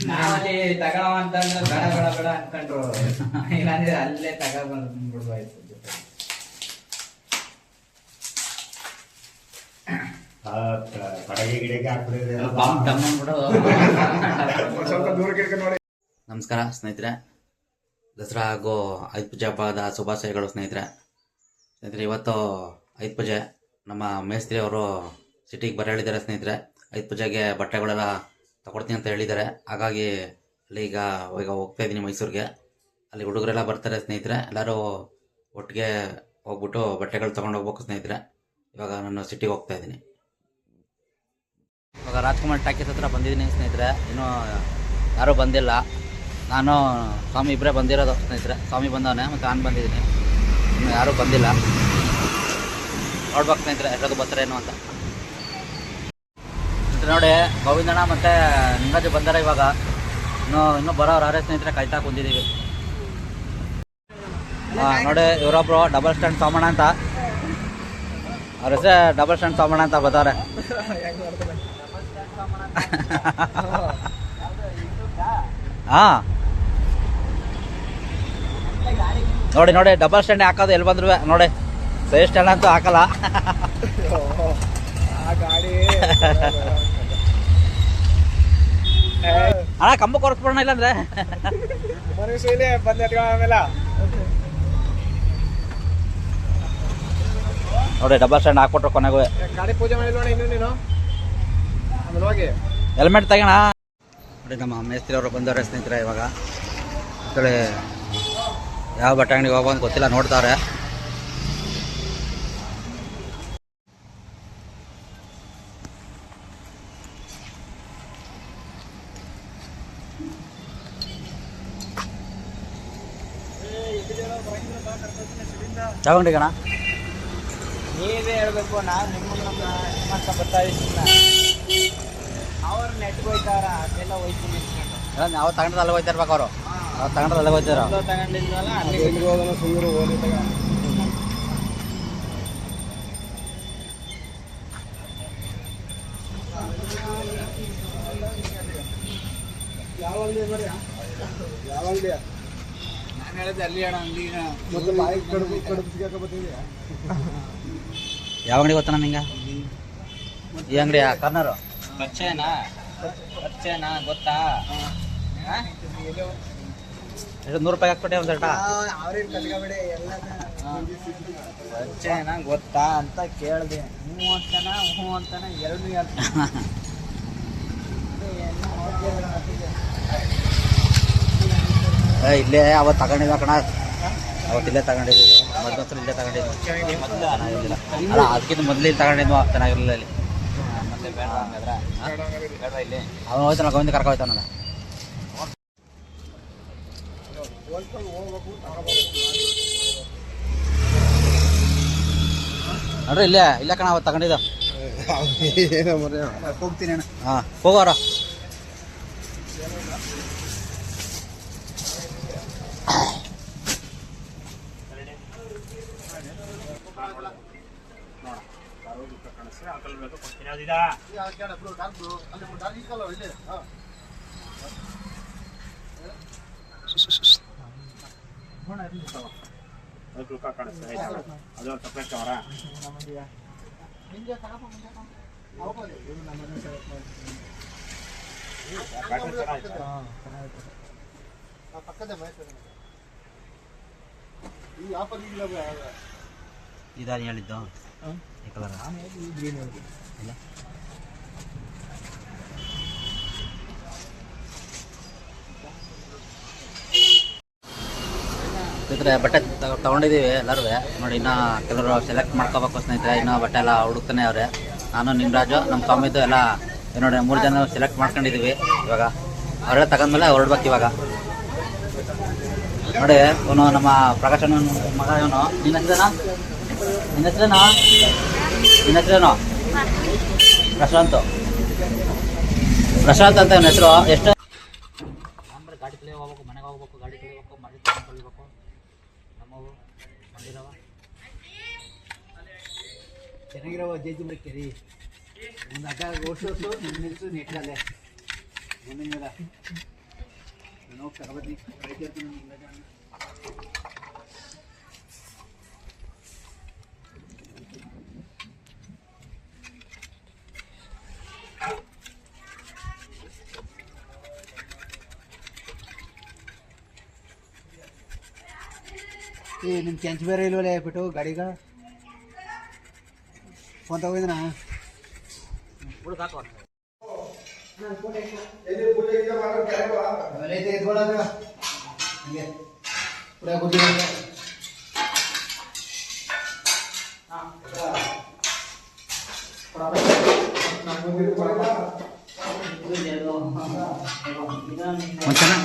ನಾವಲ್ಲಿ ತಗೊಳವ ಅಂತಂದ್ರೆ ಬೇಡ ಬೇಡ ಬೇಡ ಅನ್ಕೊಂಡ್ರು. ಇಲ್ಲಾಂದ್ರೆ ಅಲ್ಲೇ ತಗೊಬಂದ್ಬಿಡ್ಬಾಯ್ತು. ನಮಸ್ಕಾರ ಸ್ನೇಹಿತರೆ, ದಸರಾ ಹಾಗೂ ಆಯುಧ ಪೂಜೆ ಹಬ್ಬದ ಶುಭಾಶಯಗಳು ಸ್ನೇಹಿತರೆ. ಇವತ್ತು ಆಯುಧ ಪೂಜೆ ನಮ್ಮ ಮೇಸ್ತ್ರಿ ಅವರು ಸಿಟಿಗೆ ಬರ ಹೇಳಿದ್ದಾರೆ ಸ್ನೇಹಿತರೆ. ಆಯುಧ ಪೂಜೆಗೆ ಬಟ್ಟೆಗಳೆಲ್ಲ ತಗೊಡ್ತೀನಿ ಅಂತ ಹೇಳಿದ್ದಾರೆ. ಹಾಗಾಗಿ ಅಲ್ಲಿ ಈಗ ಹೋಗ್ತಾ ಇದ್ದೀನಿ ಮೈಸೂರಿಗೆ. ಅಲ್ಲಿ ಹುಡುಗರೆಲ್ಲ ಬರ್ತಾರೆ ಸ್ನೇಹಿತರೆ. ಎಲ್ಲರೂ ಒಟ್ಟಿಗೆ ಹೋಗ್ಬಿಟ್ಟು ಬಟ್ಟೆಗಳು ತೊಗೊಂಡು ಹೋಗ್ಬೇಕು ಸ್ನೇಹಿತರೆ. ಇವಾಗ ನಾನು ಸಿಟಿಗೆ ಹೋಗ್ತಾ ಇದ್ದೀನಿ. ಇವಾಗ ರಾಜ್ಕುಮಾರ್ ಟಾಕೀಸ್ ಹತ್ರ ಬಂದಿದ್ದೀನಿ ಸ್ನೇಹಿತರೆ. ಇನ್ನೂ ಯಾರೂ ಬಂದಿಲ್ಲ. ನಾನು ಸ್ವಾಮಿ ಇಬ್ಬರೇ ಬಂದಿರೋದು ಸ್ನೇಹಿತರೆ. ಸ್ವಾಮಿ ಬಂದವನೇ ಮತ್ತು ನಾನು ಬಂದಿದ್ದೀನಿ. ಇನ್ನು ಯಾರೂ ಬಂದಿಲ್ಲ. ನೋಡ್ಬೇಕು ಸ್ನೇಹಿತರೆ ಎಷ್ಟೊತ್ತು ಬರ್ತಾರೇನು ಅಂತ. ನೋಡಿ, ಗೋವಿಂದಣ್ಣ ಮತ್ತು ನಿಂಗಾಜು ಬಂದಾರೆ. ಇವಾಗ ಇನ್ನೂ ಬರೋರು ಯಾರೇ ಸ್ನೇಹಿತರೆ ಕಾಯ್ತಾ ಕುಂದಿದ್ದೀವಿ. ನೋಡಿ, ಇವರೊಬ್ಬರು ಡಬಲ್ ಸ್ಟ್ಯಾಂಡ್ ಸೋಮಣ್ಣ ಅಂತ, ಅವ್ರ ಹೆಸರೇ ಡಬಲ್ ಸ್ಟ್ಯಾಂಡ್ ಸೋಮಣ್ಣ ಅಂತ ಬರ್ತಾರೆ. ಹಾಂ, ನೋಡಿ ನೋಡಿ, ಡಬಲ್ ಸ್ಟ್ಯಾಂಡ್ ಹಾಕೋದು ಎಲ್ಲಿ ಬಂದ್ರು ನೋಡಿ. ಸೈಡ್ ಸ್ಟ್ಯಾಂಡ್ ಅಂತೂ ಹಾಕಲ್ಲ. ಅಣ್ಣ ಕಂಬ ಕೊರಸ್ಬಿಡೋಣ ಇಲ್ಲಾಂದ್ರೆ ನೋಡಿ, ಡಬಲ್ ಸ್ಟ್ಯಾಂಡ್ ಹಾಕ್ಬಿಟ್ರು ಕೊನೆಗೂ. ಗಾಡಿ ಪೂಜೆ ಮಾಡಿಲ್ಲ ಇನ್ನು ನೀನು ಹೆಲ್ಮೆಟ್ ತಗೋಣ. ನೋಡಿ, ನಮ್ಮ ಮೇಸ್ತ್ರಿ ಅವರು ಬಂದವ್ರೆ ಸ್ನೇಹಿತರೆ. ಇವಾಗ ಈ ಕಡೆ ಯಾವ ಬಟ್ಟೆ ಅಂಗಡಿಗೆ ಹೋಗೋದು ಗೊತ್ತಿಲ್ಲ, ನೋಡ್ತಾವ್ರೆ. ಯಾವ ಅಂಗಡಿಗಣ? ನೀವೇ ಹೇಳ್ಬೇಕು. ನಾವು ನಿಮ್ಮನ್ನ ಬರ್ತಾ ಇದ್ದೀವಿ. ಅವ್ರು ನೆಟ್ಗೆ ಹೋಯ್ತಾರ, ಅದೆಲ್ಲ ಹೋಯ್ತೀನಿ. ನಾವು ತಗೊಂಡ್ರೆ ಅಲ್ಲಿಗೆ ಹೋಯ್ತಾ ಇರ್ಬೇಕು. ಅವರು ತಗೊಂಡ್ರೆ ಅಲ್ಲಿಗೆ ಹೋಯ್ತಾರ. ತಗೊಂಡಿದ್ವಲ್ಲ ನಾನು ಹೇಳಿದೆ ಅಲ್ಲಿ ಅಣ್ಣ ಅಂಗಡಿನ. ಯಾವ ಅಂಗಡಿ ಗೊತ್ತಾನ ನಿಂಗೆ? ಈ ಅಂಗಡಿಯ ಕಾರ್ನರು ಪರಿಚಯನಾ ಗೊತ್ತಾ? ಎಷ್ಟು 100 ರೂಪಾಯಿ ಹಾಕ್ಬಿಟ್ಟೆ ಒಂದು ಶರ್ಟ. ಪರಿಚಯನಾ ಗೊತ್ತಾ ಅಂತ ಕೇಳಿದೆ. ಹ್ಞೂ ಅಂತಾನ ಎರಡು ಇಲ್ಲೇ ಅವತ್ತು ತಗೊಂಡಿದ್ದ ಕಣ. ಅವತ್ತು ಇಲ್ಲೇ ತಗೊಂಡಿದ್ದು. ಮೊದಲು ಇಲ್ಲೇ ತಗೊಂಡಿದ್ದು. ಅಲ್ಲ, ಅದಕ್ಕಿಂತ ಮೊದಲು ಇಲ್ಲಿ ತಗೊಂಡಿದ್ವು, ಚೆನ್ನಾಗಿರಲಿಲ್ಲ ಇಲ್ಲಿ. ಮತ್ತೆ ಬೇಡ ಹಂಗಾದ್ರೆ ಬೇಡ ಇಲ್ಲಿ. ಅವನು ಹೋಯ್ತಾನ, ಗೋವಿಂದ ಕರ್ಕೊ ಹೋಯ್ತಾನಲ್ಲ. ನೋಡ್ರಿ, ಇಲ್ಲೇ ಕಣ ಅವತ್ತು ತಗೊಂಡಿದ್ದು. ಹೋಗ್ತೀನಿ ಅಣ್ಣ. ಹಾಂ, ಹೋಗೋರ. ಇದಾನಿ ಹೇಳಿದ್ದು ಈ ಕಲರ್ ಇಲ್ಲ. ಸ್ನೇಹಿತರೆ, ಬಟ್ಟೆ ತಗೊಂಡಿದ್ದೀವಿ ಎಲ್ಲರೂ. ನೋಡಿ, ಇನ್ನೂ ಕೆಲವರು ಸೆಲೆಕ್ಟ್ ಮಾಡ್ಕೋಬೇಕು ಸ್ನೇಹಿತರೆ. ಇನ್ನೂ ಬಟ್ಟೆ ಎಲ್ಲ ಹುಡುಕ್ತಾನೆ ಅವ್ರೆ. ನಾನು, ನಿಮ್ರಾಜು, ನಮ್ಮ ಸ್ವಾಮಿದು ಎಲ್ಲ ನೋಡಿ 3 ಜನ ಸೆಲೆಕ್ಟ್ ಮಾಡ್ಕೊಂಡಿದ್ದೀವಿ. ಇವಾಗ ಅವರೆಲ್ಲ ತಗೊಂಡ್ಮೇಲೆ ಹೊರಡ್ಬೇಕು. ಇವಾಗ ನೋಡಿ, ಇವನು ನಮ್ಮ ಪ್ರಕಾಶನ ಮಗ. ಇವನು ನಿನ್ನ ಹೆಸರೇನೋ? ಪ್ರಶಾಂತ್ ಅಂತ ಇವನ ಹೆಸರು. ಎಷ್ಟು ಗಾಡಿ ಕಡೆ ಹೋಗ್ಬೇಕು, ಮನೆಗೆ ಹೋಗ್ಬೇಕು, ಗಾಡಿ ಕಳಿಬೇಕು, ಮನೆ ತೊಳಿಬೇಕು. ನಮ್ಮವು ಬಂದಿರವ ಚೆನ್ನಾಗಿರೋ ಜಜ್ಜಿ ಬಿಡ್ತೀರಿ ಒಂದು ಅಡ್ಡ ಓಡಿಸೋದು ನಿಲ್ಸು ನೆಟ್ಟಲ್ಲೇ ಮುಂದಿನ ನಾವು ತಗೊಬತ್ತಿ ನಿಮ್ಮ ಕೆಂಚು ಬೇರೆ ಇಲ್ವಲ್ಲ ಬಿಟ್ಟು ಗಾಡಿಗ ಫೋನ್ ತಗೋದಿನ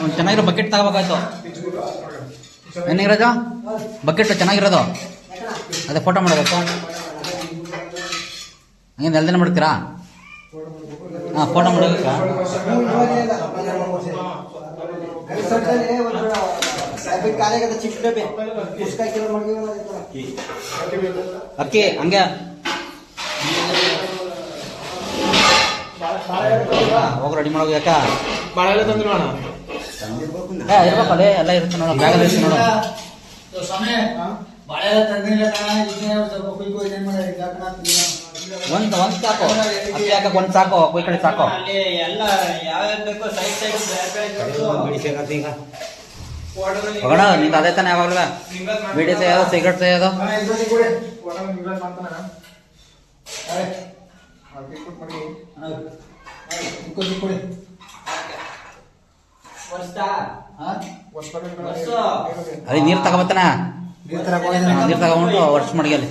ಒಂದು ಚೆನ್ನಾಗಿರೋ ಬಕೆಟ್ ತಗೋಬೇಕಾಯ್ತು. ಏನಿಗೆ ರಾಜ ಬಕೆಟ್ ಚೆನ್ನಾಗಿರೋದು ಅದೇ ಫೋಟೋ ಮಾಡಬೇಕು. ಹಂಗೆ ನೆಲದಿನ ಮಾಡ್ತೀರಾ? ಹಾಂ ಫೋಟೋ ಮಾಡೋದಕ್ಕೆ ಅಕ್ಕಿ ಹಂಗೆ ಹೋಗಿ ರೆಡಿ ಮಾಡೋದು. ಯಾಕ ಇರ್ಬೇಕಲ್ಲೇ ಎಲ್ಲ ಇರುತ್ತೆ ನೋಡು, ಬ್ಯಾಗಲ್ಲಿ ಇರುತ್ತೆ ನೋಡು. ಒಂದು ಸಾಕು ಅಕ್ಕಿ ಹಾಕಕ್ಕೆ ಒಂದು ಸಾಕು, ಕೊಯ್ ಕಡೆ ಸಾಕು. ಹೋಗೋಣ ನಿಂದು ಅದೇ ತಾನೆ ಯಾವಾಗಲೂ ಬೀಡಿ ತೆಗೆಯೋದು ಸಿಗರೇಟ್ ತೆಗೆಯೋದು. ಅದೇ ನೀರು ತಗೋಬತ್ತಾನ, ನೀರು ತಗೊಂಡು ವರ್ಷ ಮಡಗಲ್ಲಿ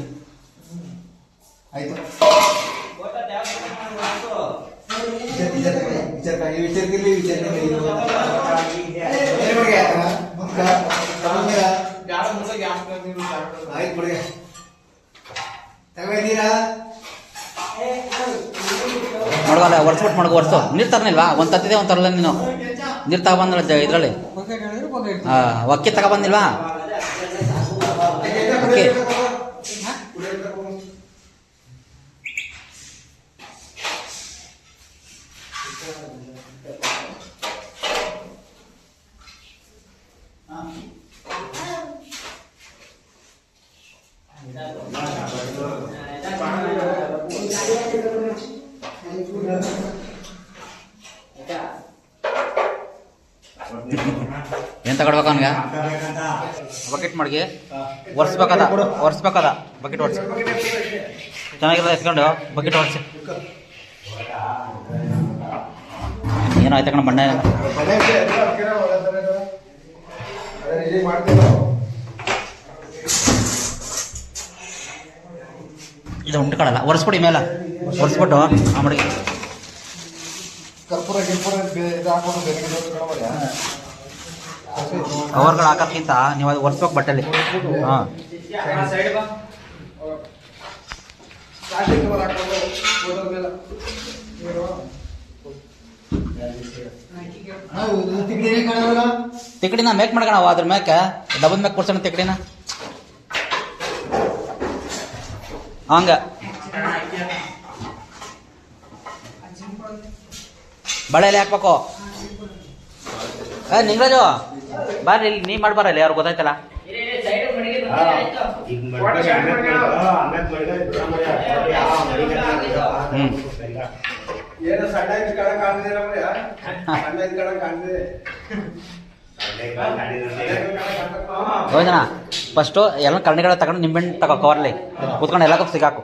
ಆಯ್ತು. ನೋಡಲ್ಲ ಒರ್ಸ್ಬಿಟ್ಟು ಮಡಗು ಒರ್ಸು. ನೀರು ತರನಿಲ್ವಾ? ಒಂದು ತತ್ತಿದೆ ಒಂದು ತರಲ್ಲ ನೀನು. ನೀರು ತಗೊಬಂದಲ್ಲ ಇದರಲ್ಲಿ. ಅಕ್ಕಿ ತಗೊಬಂದಿಲ್ವಾ? ಅಕ್ಕಿ ಏನ್ ತಗೊಳ್ಬೇಕು ಅವನಿಗೆ? ಬಕೆಟ್ ಮಾಡಿಗೆ ಒರ್ಸ್ಬೇಕದ ಬಕೆಟ್ ಒರ್ಸಿ ಚೆನ್ನಾಗಿರೋದು ಎತ್ಕೊಂಡು ಬಕೆಟ್ ಒರ್ಸಿ. ಏನೋ ಆಯ್ತು ಕಣ ಬಣ್ಣ ಇದು ಉಂಟ್ಕೊಳ್ಳಲ್ಲ. ಒರೆಸ್ಬಿಡಿ ಮೇಲೆ ಒರೆಸ್ಬಿಟ್ಟು ಆ ಮಡಿಗೆ ಕವರ್ಗಳು ಹಾಕೋಕ್ಕಿಂತ ನೀವು ಅದು ಒರೆಸ್ಬೇಕು ಬಟ್ಟೆಲಿ. ಹಾಂ ತಿಕಡಿನ ಮೇಕ್ ಮಾಡ್ಕೋಣ. ಅದ್ರ ಮ್ಯಾಕೆ ಡಬಲ್ ಮ್ಯಾಕ್ ಕೊಡ್ಸೋಣ ತಿಕಡಿನ ಹಂಗ ಬಳೆಯಲ್ಲಿ ಹಾಕ್ಬೇಕು. ನಿಂಗರಾಜು ಬಾರಿ ಇಲ್ಲಿ ನೀ ಮಾಡ್ಬಾರಲ್ಲಿ, ಯಾರು ಗೊತ್ತಾಯ್ತಲ್ಲ. ಯೋಜನ ಫಸ್ಟು ಎಲ್ಲ ಕರಣಿಗಳ ತಗೊಂಡು ನಿಂಬೆಹಣ್ಣು ತಗೋ, ಕವರ್ಲಿ ಕೂತ್ಕೊಂಡು ಎಲ್ಲಕ್ಕೂ ಸಿಗಾಕು.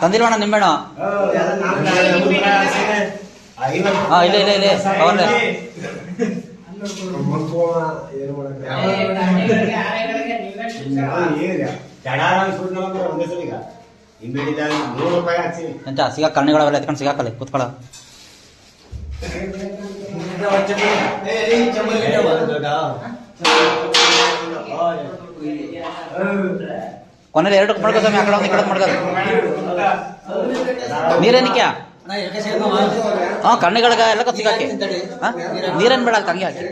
ತಂದಿಲ್ವಣ್ಣ ನಿಂಬೆಹಣ್ಣು? ಹಾಂ ಇಲ್ಲ ಕವರ್ಲೆ ಏನು ಮಾಡಕ್ಕೆ ಒಂದೇ ಸಲ ಈಗ ಹಿಂಬೇಡಿದ 100 ರೂಪಾಯಿ ಹಾಕ್ಸಿನಿ ಎಂತ ಸಿಗಾ ಕಣ್ಣಿಗಳವೆಲ್ಲ ಎತ್ಕೊಂಡು ಸಿಗಾಕಲ್ಲಿ ಕೂತ್ಕೊಳ್ಳ ಕೊನೆಯಲ್ಲಿ 2 ಮಾಡ್ಕೋ ಸ್ವಾಮಿ ಆ ಕಡೆ ಒಂದು ಈ ಕಡೆ ಮಾಡ್ಕೋದು ನೀರೇನಿಕ್ಯಾ ಹಾಂ ಕಣ್ಣಿಗಳಿಗೆ ಎಲ್ಲ ಸಿಗಾಕಿ ಹಾಂ ನೀರೇನು ಬೇಡ ತಂಗಿ ಹಾಕಿ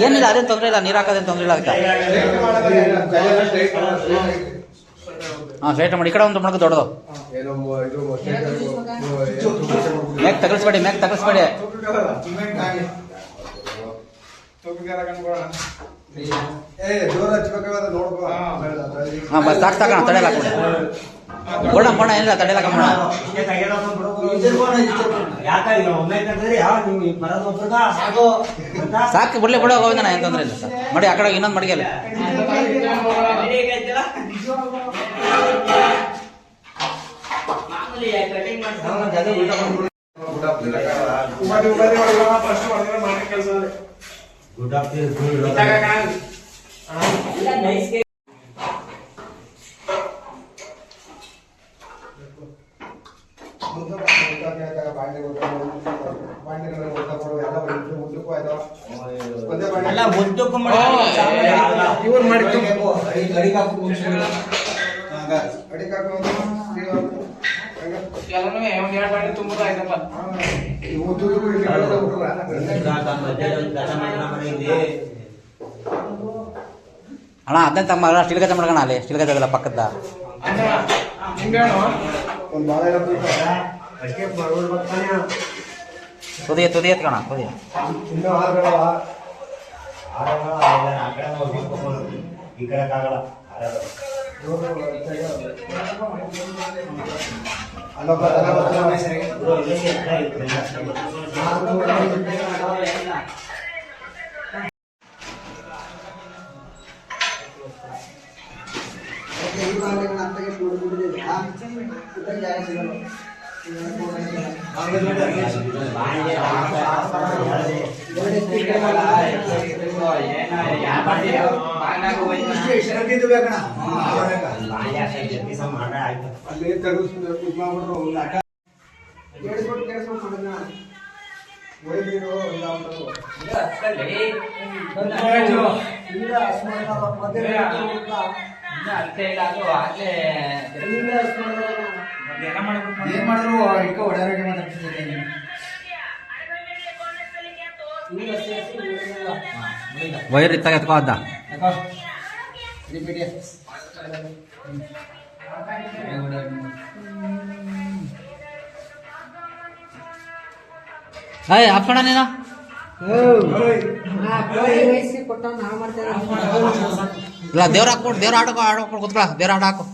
ಏನಿಲ್ಲ ಅದೇನು ತೊಂದರೆ ಇಲ್ಲ ನೀರು ಹಾಕೋದೇನು ತೊಂದರೆ ಇಲ್ಲ ಅದಕ್ಕೆ ಹಾಂ ಸ್ಟ್ರೈಟ್ ಮಾಡಿ ಈ ಕಡೆ ಒಂದು ಮಾಡ್ಕೋ ದೊಡ್ಡದು ಮ್ಯಾಕ್ ತಗಲ್ಸ್ಬೇಡಿ ಹಾಂ ಬಸ್ ಸಾಕಣ ತಡೆಯಲ್ಲ ಬೋಣ ಏನಿಲ್ಲ ತಡೆಯಲ್ಲ ಕಮ್ಮಣ ಸಾಕು ಬಿಡ್ಲಿ ಬಿಡೋ ಗೋವಿಂದನ ಏನು ತೊಂದರೆ ಇಲ್ಲ ಸರ್ ಮಾಡಿ ಆ ಕಡೆ ಇನ್ನೊಂದು ಮಡಿಗೆಲ್ಲ ಅಣ್ಣ ಅದನ್ನ ತಮ್ಮ ಸ್ಟೀಲ್ ಗಜ ಮಾಡ್ಕೋಣ ಅಲ್ಲಿ ಸ್ಟೀಲ್ ಗಜ ಅದಲ್ಲ ಪಕ್ಕದ ತುದಿ ಎತ್ಕೋಣ ತುದಿ ಈ ಕಡೆ ಆಗಲ್ಲ ಏನ್ ಮಾಡಿದ್ರು ಈಗ ಒಡೆಯವ್ರಿಗೆ ಮಾತಾಡ್ತಿದ್ದೆ ವೈರ್ ಇತ್ತಾಗ ಎತ್ಕೋ ಅದ್ದ ಏಯ್ ಹಾಕೋಣ ನೀನು ಇಲ್ಲ ದೇವ್ರ ಹಾಕ್ಬಿಟ್ಟು ದೇವ್ರ ಆಡ್ಕೊಂಡು ಕೂತ್ಕೊಳ ದೇವ್ರ ಆಟ ಹಾಕು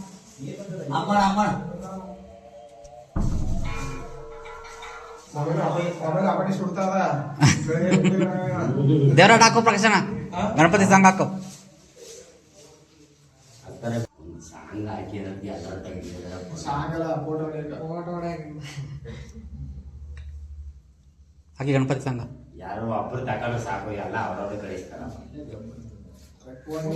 ದೇವ್ರ ಆಟ ಹಾಕು ಪ್ರಕಾಶನ ಗಣಪತಿ ಸಾಂಗ್ ಹಾಕು ಹಾಕಿ ಗಣಪತಿ ಸಾಂಗ್ ಯಾರು ಒಬ್ಬರು ತಗೊಂಡು ಸಾಕು ಎಲ್ಲ ಅವ್ರವ್ರ ಕಳಿಸ್ತಾರ ಫೋನ್